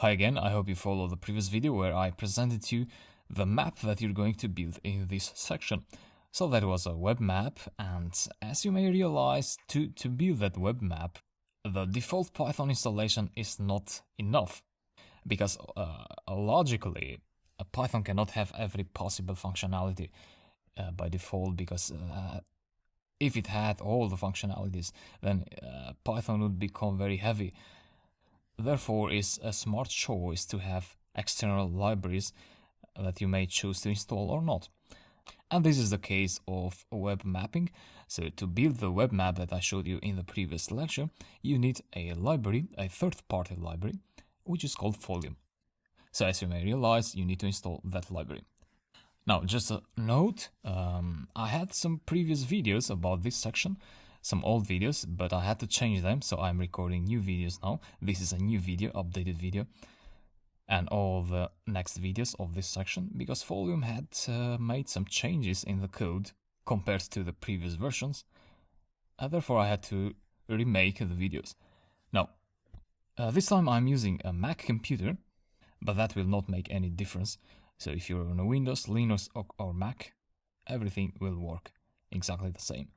Hi again, I hope you followed the previous video where I presented to you the map that you're going to build in this section. So that was a web map, and as you may realize, to build that web map, the default Python installation is not enough. Because logically, Python cannot have every possible functionality by default, because if it had all the functionalities, then Python would become very heavy. Therefore, it's a smart choice to have external libraries that you may choose to install or not. And this is the case of web mapping. So to build the web map that I showed you in the previous lecture, you need a library, a third-party library, which is called Folium. So as you may realize, you need to install that library. Now, just a note, I had some previous videos about this section, some old videos, but I had to change them, so I'm recording new videos now. This is a new video, updated video, and all the next videos of this section, because Folium had made some changes in the code compared to the previous versions, therefore I had to remake the videos. Now, this time I'm using a Mac computer, but that will not make any difference. So if you're on a Windows, Linux or Mac, everything will work exactly the same.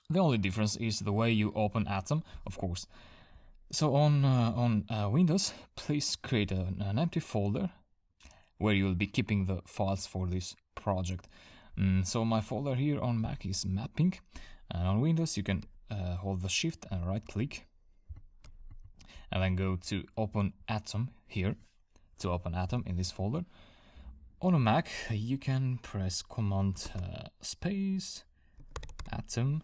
The only difference is the way you open Atom, of course. So on Windows, please create an empty folder where you'll be keeping the files for this project. So my folder here on Mac is mapping, and on Windows you can hold the Shift and right click, and then go to Open Atom here, to open Atom in this folder. On a Mac, you can press Command space Atom,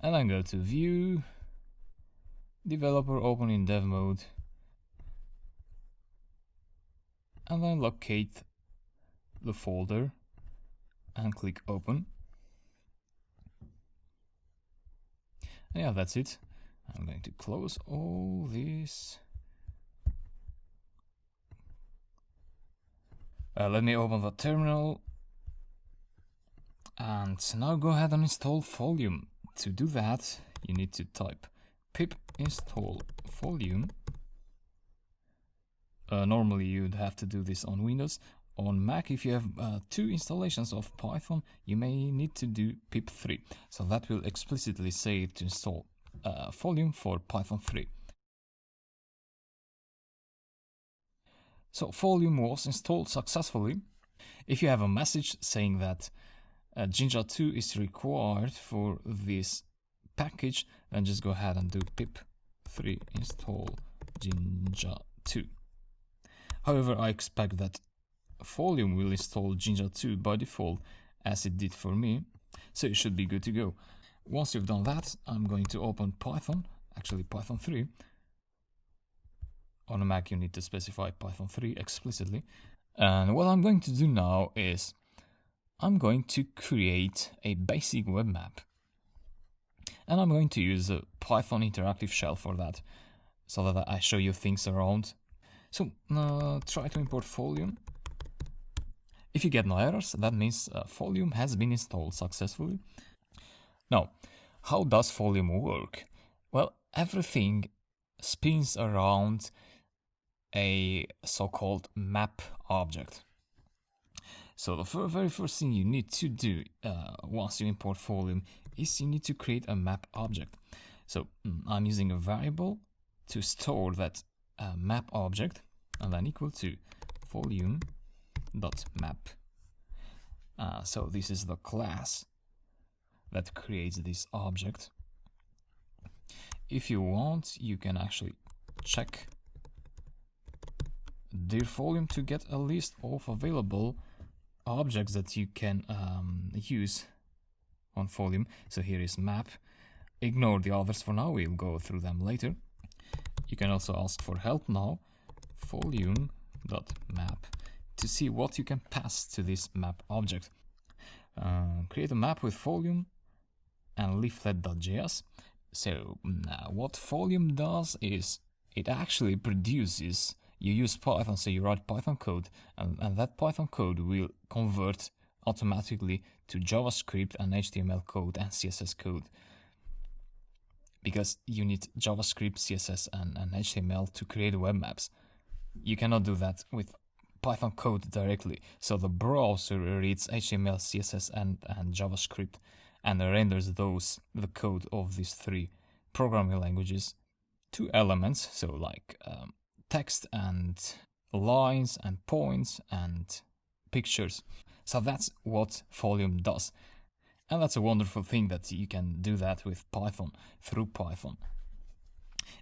and then go to View, Developer, open in Dev mode, and then locate the folder and click Open. And yeah, that's it. I'm going to close all this. Let me open the terminal, and now go ahead and install Folium. To do that, you need to type pip install Folium. Normally you'd have to do this on Windows. On Mac, if you have 2 installations of Python, you may need to do pip3. So that will explicitly say to install Folium for Python 3. So Folium was installed successfully. If you have a message saying that Jinja 2 is required for this package, then just go ahead and do pip3 install Jinja 2. However, I expect that Folium will install Jinja 2 by default, as it did for me, so it should be good to go. Once you've done that, I'm going to open Python, actually Python 3. On a Mac, you need to specify Python 3 explicitly. And what I'm going to do now is I'm going to create a basic web map. And I'm going to use a Python interactive shell for that, so that I show you things around. So try to import Folium. If you get no errors, that means Folium has been installed successfully. Now, how does Folium work? Well, everything spins around a so-called map object. So the very first thing you need to do once you import Folium is you need to create a map object. So I'm using a variable to store that map object, and then equal to Folium.map. So this is the class that creates this object. If you want, you can actually check dir Folium to get a list of available objects that you can use on Folium. So here is map. Ignore the others for now, we'll go through them later. You can also ask for help now, Folium.map, to see what you can pass to this map object. Create a map with Folium and leaflet.js. So what Folium does is it actually produces, you use Python, so you write Python code, and that Python code will convert automatically to JavaScript and HTML code and CSS code. because you need JavaScript, CSS, and HTML to create web maps. You cannot do that with Python code directly. So the browser reads HTML, CSS, and JavaScript and renders the code of these three programming languages to elements, so like text and lines and points and pictures. So that's what Folium does. And that's a wonderful thing that you can do that with Python, through Python.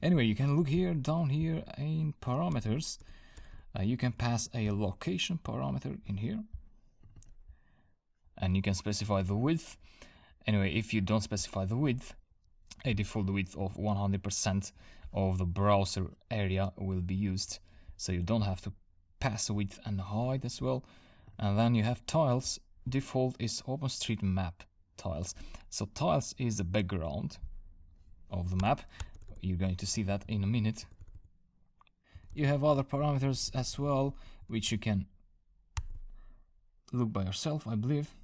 Anyway, you can look here, down here in parameters. You can pass a location parameter in here. And you can specify the width. Anyway, if you don't specify the width, a default width of 100% of the browser area will be used. So you don't have to pass width and height as well. And then you have tiles. Default is OpenStreetMap tiles. So tiles is the background of the map. You're going to see that in a minute. You have other parameters as well, which you can look by yourself, I believe.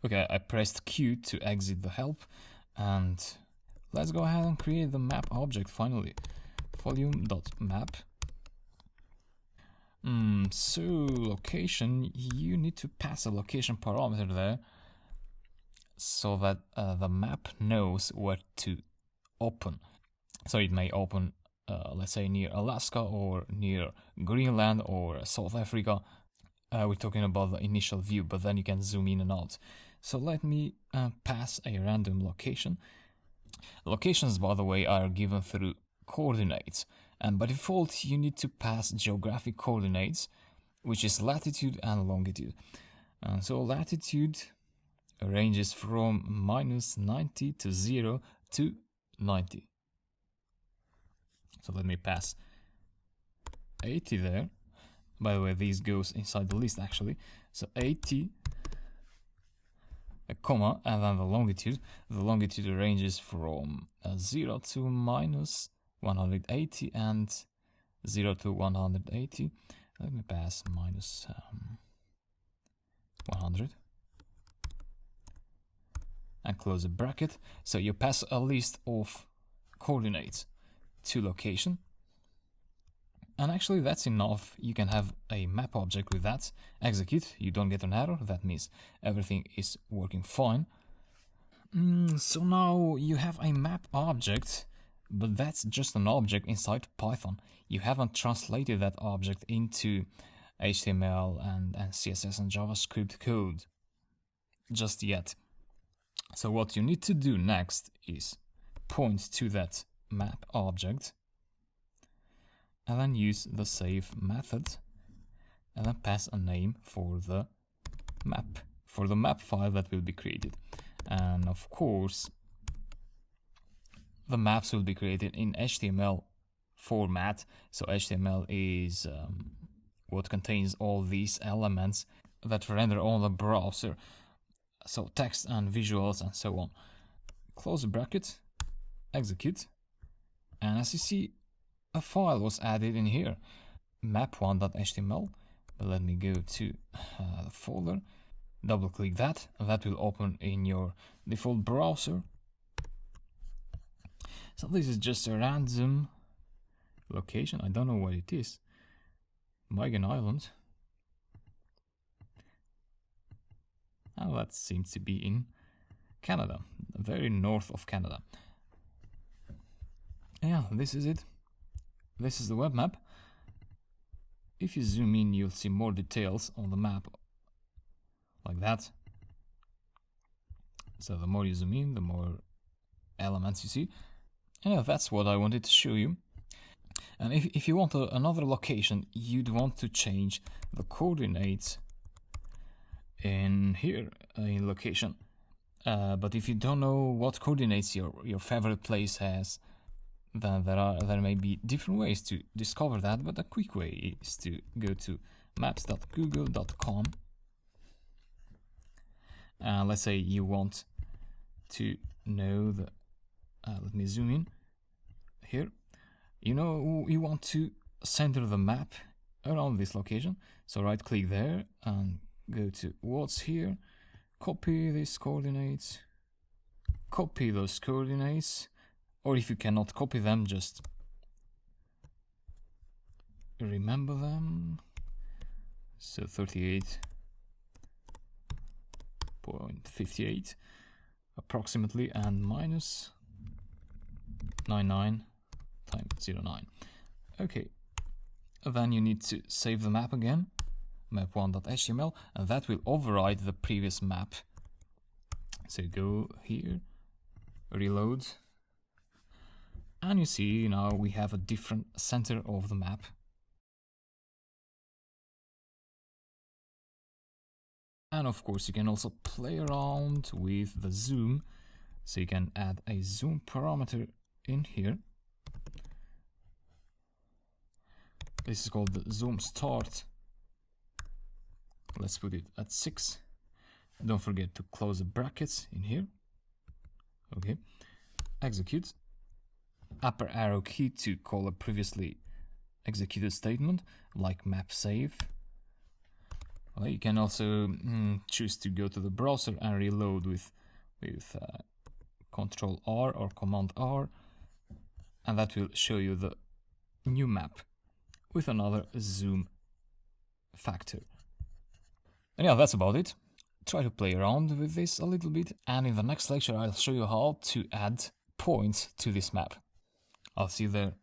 Okay, I pressed Q to exit the help, and let's go ahead and create the map object finally. Folium.map. So location, you need to pass a location parameter there so that the map knows where to open. So it may open, let's say, near Alaska or near Greenland or South Africa. We're talking about the initial view, but then you can zoom in and out. So let me pass a random location. Locations, by the way, are given through coordinates. And by default, you need to pass geographic coordinates, which is latitude and longitude. And so latitude ranges from -90 to 0 to 90. So let me pass 80 there. By the way, this goes inside the list actually. So 80, a comma, and then the longitude. The longitude ranges from 0 to -180 and 0 to 180. Let me pass -100 and close a bracket. So you pass a list of coordinates to location. And actually that's enough. You can have a map object with that. Execute, you don't get an error. That means everything is working fine. So now you have a map object, but that's just an object inside Python. You haven't translated that object into HTML and CSS and JavaScript code just yet. So what you need to do next is point to that map object and then use the save method and then pass a name for the map file that will be created. And of course the maps will be created in HTML format. So HTML is what contains all these elements that render on the browser, so text and visuals and so on. Close the bracket, execute, and as you see, a file was added in here, map1.html. But let me go to the folder, double click that, and that will open in your default browser. So this is just a random location. I don't know what it is. Magan Island. And that seems to be in Canada, very north of Canada. Yeah, this is it. This is the web map. If you zoom in, you'll see more details on the map, like that. So the more you zoom in, the more elements you see. Yeah, that's what I wanted to show you. And if you want another location, you'd want to change the coordinates in here in location. But if you don't know what coordinates your favorite place has, then there may be different ways to discover that. But a quick way is to go to maps.google.com. Let's say you want to know the. Let me zoom in here. You want to center the map around this location. So right click there and go to what's here, copy these coordinates, copy those coordinates, or if you cannot copy them, just remember them. So 38.58 approximately, and minus 99 times 09. Okay, then you need to save the map again, map1.html, and that will override the previous map. So go here, reload, and you see now we have a different center of the map. And of course you can also play around with the zoom, so you can add a zoom parameter in here. This is called the zoom start. Let's put it at 6. Don't forget to close the brackets in here. Okay, execute. Upper arrow key to call a previously executed statement like map save. Well, you can also choose to go to the browser and reload with Ctrl R or Command R, and that will show you the new map with another zoom factor. And yeah, that's about it. Try to play around with this a little bit, and in the next lecture I'll show you how to add points to this map. I'll see you there.